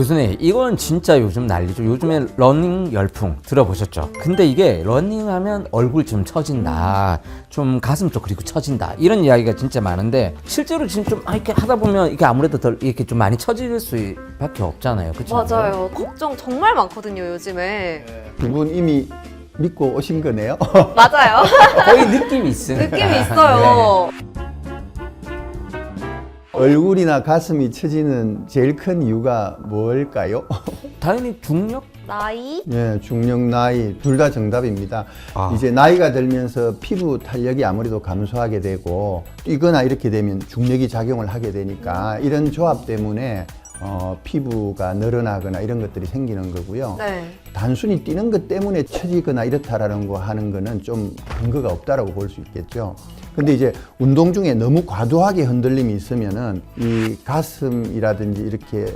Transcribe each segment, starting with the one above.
교수님, 이건 진짜 요즘 난리죠. 요즘에 러닝 열풍 들어보셨죠? 근데 이게 러닝하면 얼굴 좀 처진다, 좀 가슴 쪽 그리고 처진다, 이런 이야기가 진짜 많은데 실제로 지금 좀 이렇게 하다 보면 이게 아무래도 덜 이렇게 좀 많이 처질 수밖에 없잖아요. 그렇죠? 맞아요. 걱정 정말 많거든요, 요즘에. 두 분 이미 믿고 오신 거네요. 맞아요. 거의 느낌이 있으니까. 느낌이 있어요. 얼굴이나 가슴이 처지는 제일 큰 이유가 뭘까요? 당연히 중력? 나이? 예, 중력, 나이 둘 다 정답입니다. 아. 이제 나이가 들면서 피부 탄력이 아무래도 감소하게 되고 뛰거나 이렇게 되면 중력이 작용을 하게 되니까 이런 조합 때문에 피부가 늘어나거나 이런 것들이 생기는 거고요. 네. 단순히 뛰는 것 때문에 처지거나 이렇다라는 거 하는 거는 좀 근거가 없다라고 볼 수 있겠죠. 근데 이제 운동 중에 너무 과도하게 흔들림이 있으면은 이 가슴이라든지 이렇게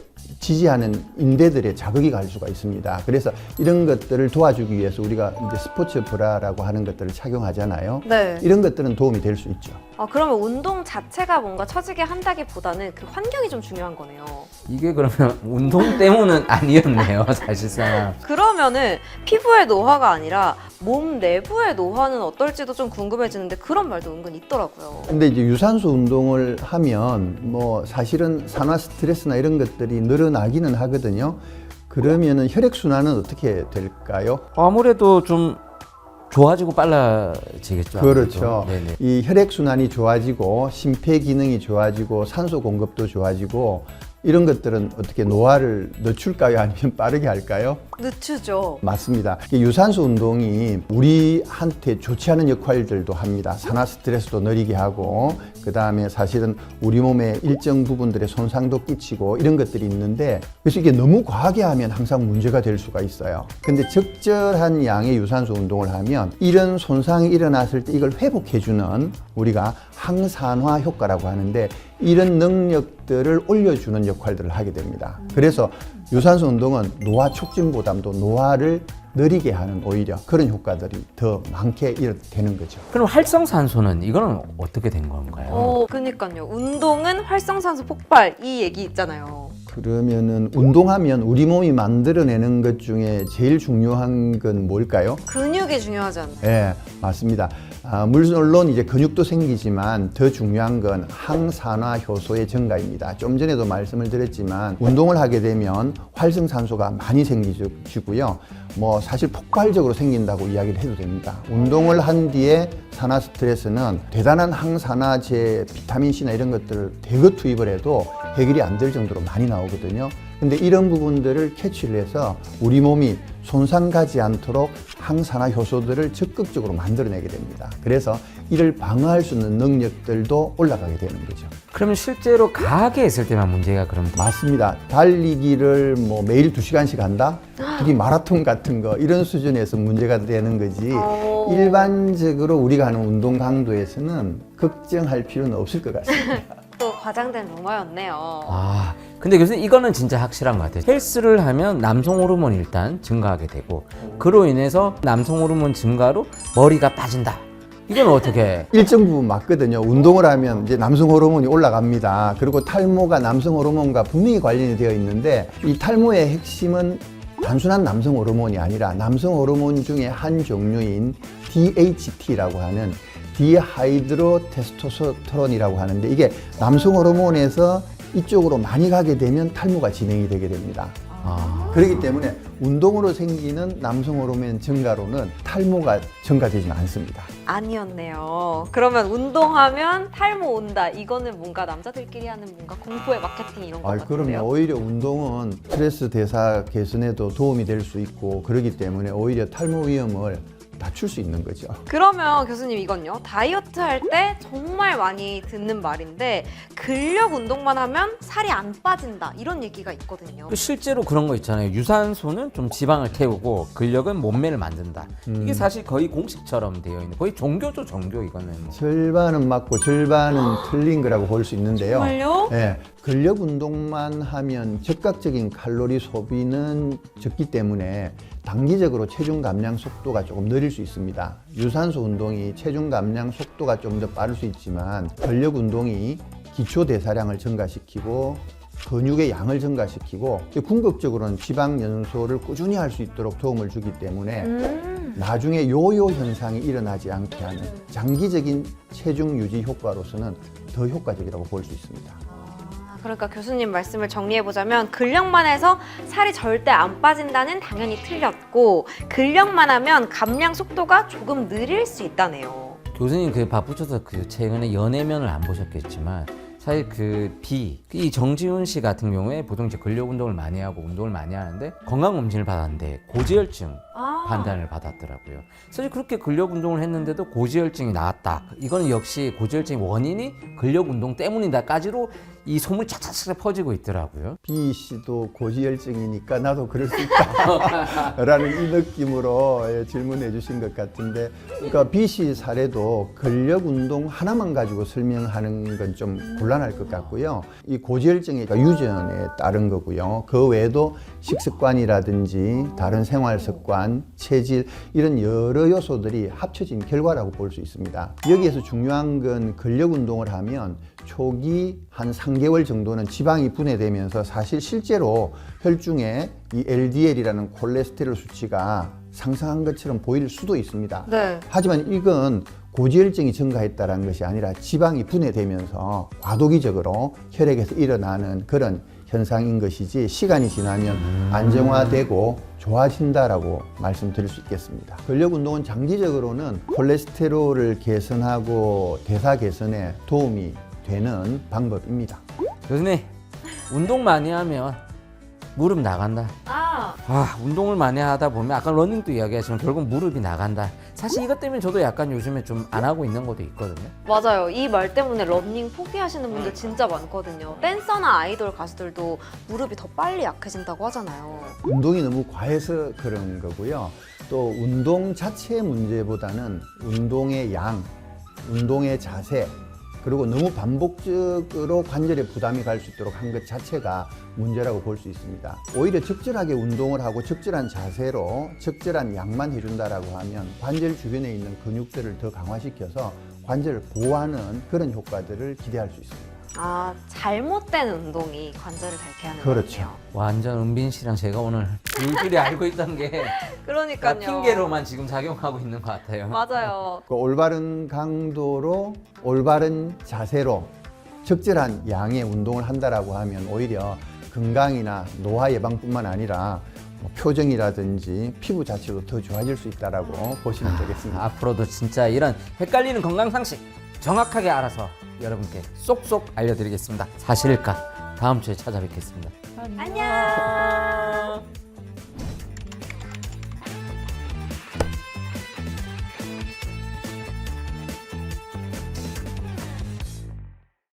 지지하는 인대들에 자극이 갈 수가 있습니다. 그래서 이런 것들을 도와주기 위해서 우리가 이제 스포츠 브라라고 하는 것들을 착용하잖아요. 네. 이런 것들은 도움이 될 수 있죠. 그러면 운동 자체가 뭔가 처지게 한다기보다는 그 환경이 좀 중요한 거네요. 이게 그러면 운동 때문은 아니었네요, 사실상. 그러면은 피부의 노화가 아니라 몸 내부의 노화는 어떨지도 좀 궁금해지는데 그런 말도 은근 있더라고요. 근데 이제 유산소 운동을 하면 뭐 사실은 산화 스트레스나 이런 것들이 늘어나기는 하거든요. 그러면은 혈액순환은 어떻게 될까요? 아무래도 좀 좋아지고 빨라지겠죠. 아무래도. 그렇죠. 네네. 이 혈액순환이 좋아지고 심폐 기능이 좋아지고 산소 공급도 좋아지고 이런 것들은 어떻게 노화를 늦출까요? 아니면 빠르게 할까요? 늦추죠. 맞습니다. 이 유산소 운동이 우리한테 좋지 않은 역할들도 합니다. 산화 스트레스도 느리게 하고 그 다음에 사실은 우리 몸의 일정 부분들의 손상도 끼치고 이런 것들이 있는데 그래서 이게 너무 과하게 하면 항상 문제가 될 수가 있어요. 근데 적절한 양의 유산소 운동을 하면 이런 손상이 일어났을 때 이걸 회복해주는 우리가 항산화 효과라고 하는데 이런 능력들을 올려주는 역할들을 하게 됩니다. 그래서 유산소 운동은 노화 촉진보다도 노화를 느리게 하는 오히려 그런 효과들이 더 많게 되는 거죠. 그럼 활성산소는 이거는 어떻게 된 건가요? 그니까요. 운동은 활성산소 폭발 이 얘기 있잖아요. 그러면은 운동하면 우리 몸이 만들어내는 것 중에 제일 중요한 건 뭘까요? 근육이 중요하지 않나요? 네, 맞습니다. 물론 이제 근육도 생기지만 더 중요한 건 항산화 효소의 증가입니다. 좀 전에도 말씀을 드렸지만 운동을 하게 되면 활성산소가 많이 생기고요. 뭐 사실 폭발적으로 생긴다고 이야기를 해도 됩니다. 운동을 한 뒤에 산화 스트레스는 대단한 항산화제, 비타민C나 이런 것들을 대거 투입을 해도 해결이 안 될 정도로 많이 나오거든요. 근데 이런 부분들을 캐치를 해서 우리 몸이 손상 가지 않도록 항산화 효소들을 적극적으로 만들어내게 됩니다. 그래서 이를 방어할 수 있는 능력들도 올라가게 되는 거죠. 그러면 실제로 가하게 했을 때만 문제가 그럼 맞습니다. 달리기를 뭐 매일 2시간씩 한다? 특히 마라톤 같은 거 이런 수준에서 문제가 되는 거지 일반적으로 우리가 하는 운동 강도에서는 걱정할 필요는 없을 것 같습니다. 또 과장된 루머였네요. 근데 교수님 이거는 진짜 확실한 것 같아요. 헬스를 하면 남성 호르몬이 일단 증가하게 되고 그로 인해서 남성 호르몬 증가로 머리가 빠진다. 이건 어떻게? 일정 부분 맞거든요. 운동을 하면 이제 남성 호르몬이 올라갑니다. 그리고 탈모가 남성 호르몬과 분명히 관련이 되어 있는데 이 탈모의 핵심은 단순한 남성 호르몬이 아니라 남성 호르몬 중에 한 종류인 DHT라고 하는 디하이드로 테스토스테론이라고 하는데 이게 남성 호르몬에서 이쪽으로 많이 가게 되면 탈모가 진행이 되게 됩니다. 그렇기 때문에 운동으로 생기는 남성 호르몬 증가로는 탈모가 증가되지는 않습니다. 아니었네요. 그러면 운동하면 탈모 온다. 이거는 뭔가 남자들끼리 하는 뭔가 공포의 마케팅 이런 거 그러면 같은데요. 오히려 운동은 스트레스 대사 개선에도 도움이 될 수 있고 그렇기 때문에 오히려 탈모 위험을 낮출 수 있는 거죠. 그러면 교수님 이건요. 다이어트 할 때 정말 많이 듣는 말인데 근력 운동만 하면 살이 안 빠진다. 이런 얘기가 있거든요. 실제로 그런 거 있잖아요. 유산소는 좀 지방을 태우고 근력은 몸매를 만든다. 이게 사실 거의 공식처럼 되어 있는 거의 종교죠, 종교 이거는. 절반은 맞고 절반은 틀린 거라고 볼 수 있는데요. 정말요? 네, 근력 운동만 하면 즉각적인 칼로리 소비는 적기 때문에 단기적으로 체중 감량 속도가 조금 느릴 수 있습니다. 유산소 운동이 체중 감량 속도가 좀 더 빠를 수 있지만 근력 운동이 기초 대사량을 증가시키고 근육의 양을 증가시키고 궁극적으로는 지방 연소를 꾸준히 할 수 있도록 도움을 주기 때문에 나중에 요요 현상이 일어나지 않게 하는 장기적인 체중 유지 효과로서는 더 효과적이라고 볼 수 있습니다. 그러니까 교수님 말씀을 정리해보자면 근력만 해서 살이 절대 안 빠진다는 당연히 틀렸고 근력만 하면 감량 속도가 조금 느릴 수 있다네요. 교수님 그 바쁘셔서 그 최근에 연예면을 안 보셨겠지만 사실 이 정지훈 씨 같은 경우에 보통 이제 근력 운동을 많이 하고 운동을 많이 하는데 건강검진을 받았는데 고지혈증 판단을 받았더라고요. 사실 그렇게 근력 운동을 했는데도 고지혈증이 나왔다. 이거는 역시 고지혈증의 원인이 근력 운동 때문이다까지로 이 소문이 착착착 퍼지고 있더라고요. B 씨도 고지혈증이니까 나도 그럴 수 있다 라는 이 느낌으로 질문해 주신 것 같은데, 그러니까 B 씨 사례도 근력 운동 하나만 가지고 설명하는 건 좀 곤란할 것 같고요. 이 고지혈증이 유전에 따른 거고요. 그 외에도 식습관이라든지 다른 생활 습관, 체질 이런 여러 요소들이 합쳐진 결과라고 볼 수 있습니다. 여기에서 중요한 건 근력 운동을 하면 초기 한 3개월 정도는 지방이 분해되면서 사실 실제로 혈중에 이 LDL이라는 콜레스테롤 수치가 상승한 것처럼 보일 수도 있습니다. 네. 하지만 이건 고지혈증이 증가했다는 것이 아니라 지방이 분해되면서 과도기적으로 혈액에서 일어나는 그런 현상인 것이지, 시간이 지나면 안정화되고 좋아진다라고 말씀드릴 수 있겠습니다. 근력 운동은 장기적으로는 콜레스테롤을 개선하고 대사 개선에 도움이 되는 방법입니다. 교수님 운동 많이 하면 무릎 나간다. 운동을 많이 하다 보면 아까 러닝도 이야기하지만 결국 무릎이 나간다. 사실 이것 때문에 저도 약간 요즘에 좀 안 하고 있는 것도 있거든요. 맞아요. 이 말 때문에 러닝 포기하시는 분들 진짜 많거든요. 댄서나 아이돌 가수들도 무릎이 더 빨리 약해진다고 하잖아요. 운동이 너무 과해서 그런 거고요. 또 운동 자체의 문제보다는 운동의 양, 운동의 자세, 그리고 너무 반복적으로 관절에 부담이 갈 수 있도록 한 것 자체가 문제라고 볼 수 있습니다. 오히려 적절하게 운동을 하고 적절한 자세로 적절한 양만 해준다라고 하면 관절 주변에 있는 근육들을 더 강화시켜서 관절을 보호하는 그런 효과들을 기대할 수 있습니다. 잘못된 운동이 관절을 닳게 하는 그렇죠. 거군요. 완전 은빈 씨랑 제가 오늘 줄줄이 알고 있던 게 그러니까요. 핑계로만 지금 작용하고 있는 것 같아요. 맞아요. 그 올바른 강도로 올바른 자세로 적절한 양의 운동을 한다라고 하면 오히려 건강이나 노화 예방뿐만 아니라 표정이라든지 피부 자체도 더 좋아질 수 있다라고 보시면 되겠습니다. 앞으로도 진짜 이런 헷갈리는 건강 상식 정확하게 알아서 여러분께 쏙쏙 알려드리겠습니다. 사실일까? 다음 주에 찾아뵙겠습니다. 안녕.